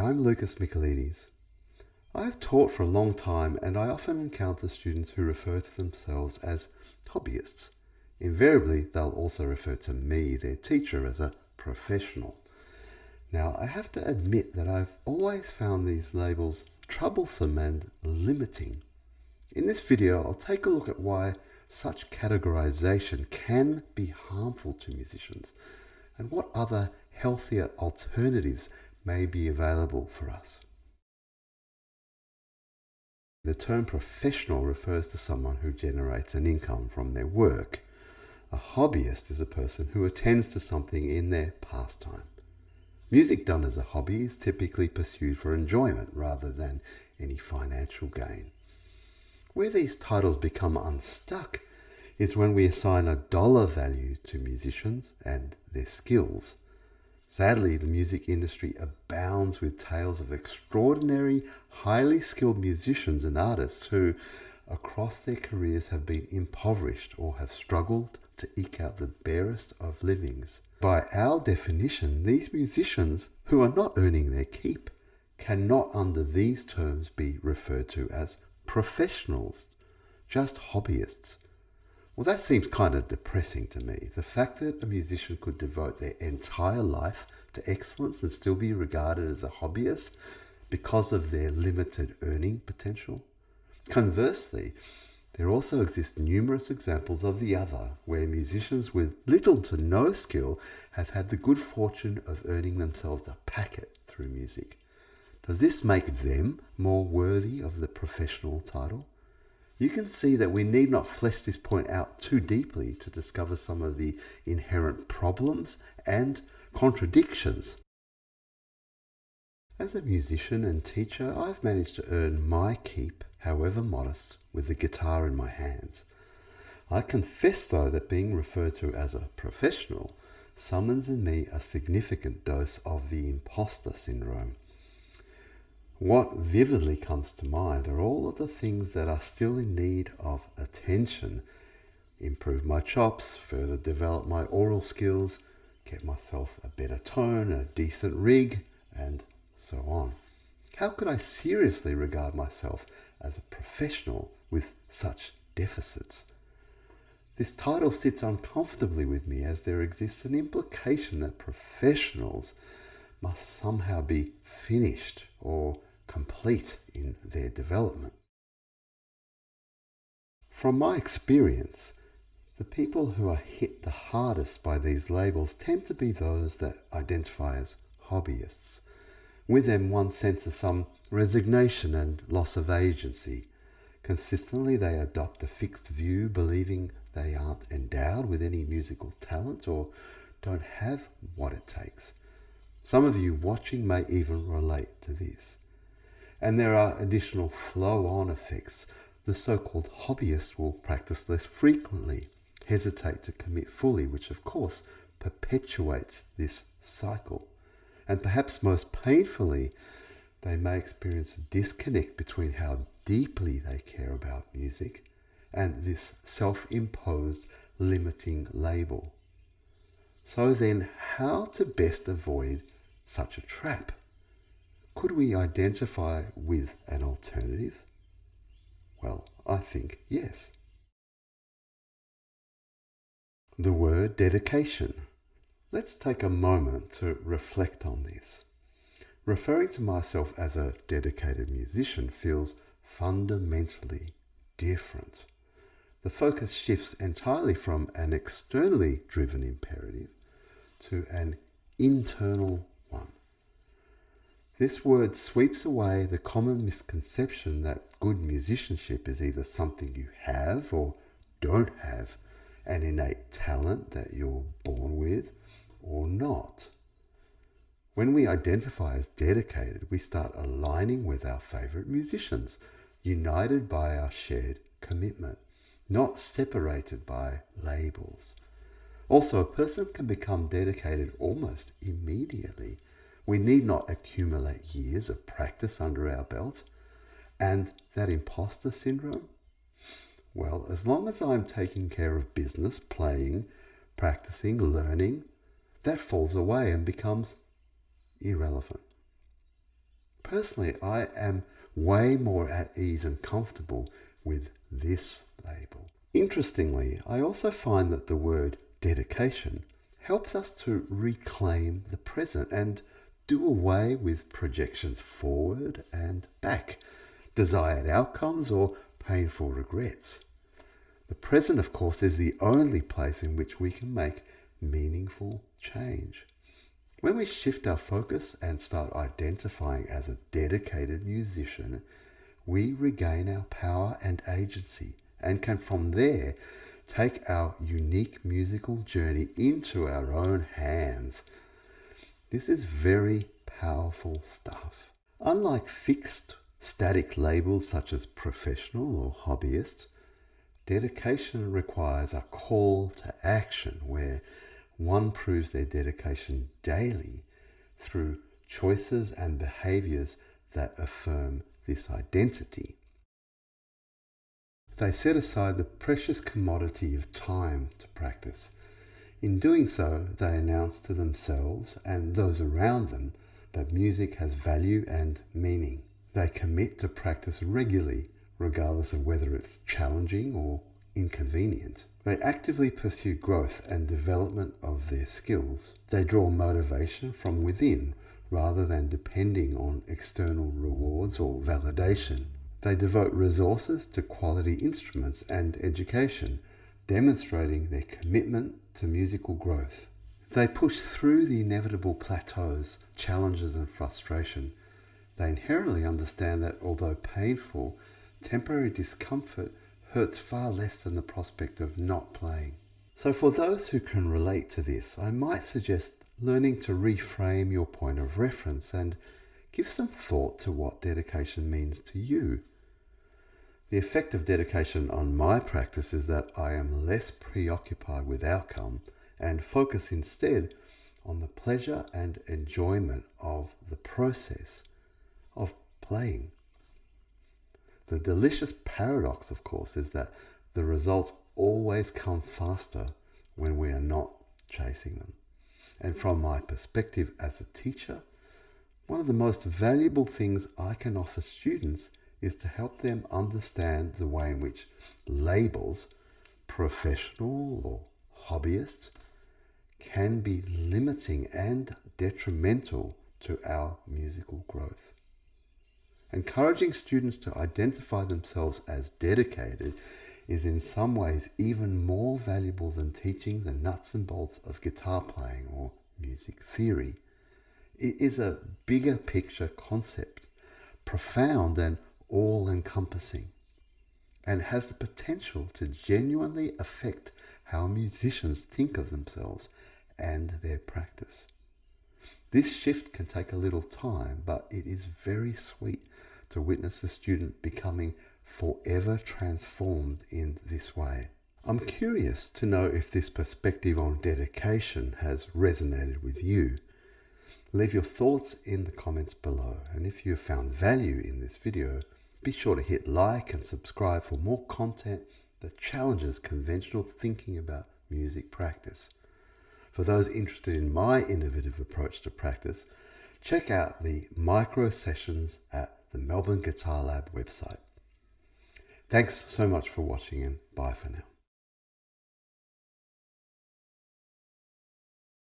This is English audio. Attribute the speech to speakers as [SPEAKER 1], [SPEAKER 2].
[SPEAKER 1] I'm Lucas Michailidis. I have taught for a long time and I often encounter students who refer to themselves as hobbyists. Invariably, they'll also refer to me, their teacher, as a professional. Now, I have to admit that I've always found these labels troublesome and limiting. In this video, I'll take a look at why such categorization can be harmful to musicians and what other healthier alternatives may be available for us. The term professional refers to someone who generates an income from their work. A hobbyist is a person who attends to something in their pastime. Music done as a hobby is typically pursued for enjoyment rather than any financial gain. Where these titles become unstuck is when we assign a dollar value to musicians and their skills. Sadly, the music industry abounds with tales of extraordinary, highly skilled musicians and artists who, across their careers, have been impoverished or have struggled to eke out the barest of livings. By our definition, these musicians, who are not earning their keep, cannot under these terms be referred to as professionals, just hobbyists. Well, that seems kind of depressing to me. The fact that a musician could devote their entire life to excellence and still be regarded as a hobbyist because of their limited earning potential. Conversely, there also exist numerous examples of the other, where musicians with little to no skill have had the good fortune of earning themselves a packet through music. Does this make them more worthy of the professional title? You can see that we need not flesh this point out too deeply to discover some of the inherent problems and contradictions. As a musician and teacher, I've managed to earn my keep, however modest, with the guitar in my hands. I confess, though, that being referred to as a professional summons in me a significant dose of the imposter syndrome. What vividly comes to mind are all of the things that are still in need of attention. Improve my chops, further develop my oral skills, get myself a better tone, a decent rig, and so on. How could I seriously regard myself as a professional with such deficits? This title sits uncomfortably with me as there exists an implication that professionals must somehow be finished or complete in their development. From my experience, the people who are hit the hardest by these labels tend to be those that identify as hobbyists. With them, one senses some resignation and loss of agency. Consistently, they adopt a fixed view, believing they aren't endowed with any musical talent or don't have what it takes. Some of you watching may even relate to this. And there are additional flow-on effects. The so-called hobbyist will practice less frequently, hesitate to commit fully, which of course perpetuates this cycle. And perhaps most painfully, they may experience a disconnect between how deeply they care about music and this self-imposed limiting label. So then, how to best avoid such a trap? Could we identify with an alternative? Well, I think yes. The word dedication. Let's take a moment to reflect on this. Referring to myself as a dedicated musician feels fundamentally different. The focus shifts entirely from an externally driven imperative to an internal one. This word sweeps away the common misconception that good musicianship is either something you have or don't have, an innate talent that you're born with or not. When we identify as dedicated, we start aligning with our favorite musicians, united by our shared commitment, not separated by labels. Also, a person can become dedicated almost immediately. We need not accumulate years of practice under our belt. And that imposter syndrome? Well, as long as I'm taking care of business, playing, practicing, learning, that falls away and becomes irrelevant. personally, I am way more at ease and comfortable with this label. Interestingly, I also find that the word dedication helps us to reclaim the present and do away with projections forward and back, desired outcomes or painful regrets. The present, of course, is the only place in which we can make meaningful change. When we shift our focus and start identifying as a dedicated musician, we regain our power and agency and can from there take our unique musical journey into our own hands. This is very powerful stuff. Unlike fixed, static labels such as professional or hobbyist, dedication requires a call to action where one proves their dedication daily through choices and behaviors that affirm this identity. They set aside the precious commodity of time to practice. In doing so, they announce to themselves and those around them that music has value and meaning. They commit to practice regularly, regardless of whether it's challenging or inconvenient. They actively pursue growth and development of their skills. They draw motivation from within rather than depending on external rewards or validation. They devote resources to quality instruments and education, demonstrating their commitment to musical growth. They push through the inevitable plateaus, challenges and frustration. They inherently understand that although painful, temporary discomfort hurts far less than the prospect of not playing. So for those who can relate to this, I might suggest learning to reframe your point of reference and give some thought to what dedication means to you. The effect of dedication on my practice is that I am less preoccupied with outcome and focus instead on the pleasure and enjoyment of the process of playing. The delicious paradox, of course, is that the results always come faster when we are not chasing them. And from my perspective as a teacher, one of the most valuable things I can offer students is to help them understand the way in which labels, professional or hobbyist, can be limiting and detrimental to our musical growth. Encouraging students to identify themselves as dedicated is in some ways even more valuable than teaching the nuts and bolts of guitar playing or music theory. It is a bigger picture concept, profound and all-encompassing, and has the potential to genuinely affect how musicians think of themselves and their practice. This shift can take a little time, but it is very sweet to witness the student becoming forever transformed in this way. I'm curious to know if this perspective on dedication has resonated with you. Leave your thoughts in the comments below, and if you have found value in this video, be sure to hit like and subscribe for more content that challenges conventional thinking about music practice. For those interested in my innovative approach to practice, check out the micro sessions at the Melbourne Guitar Lab website. Thanks so much for watching, and bye for now.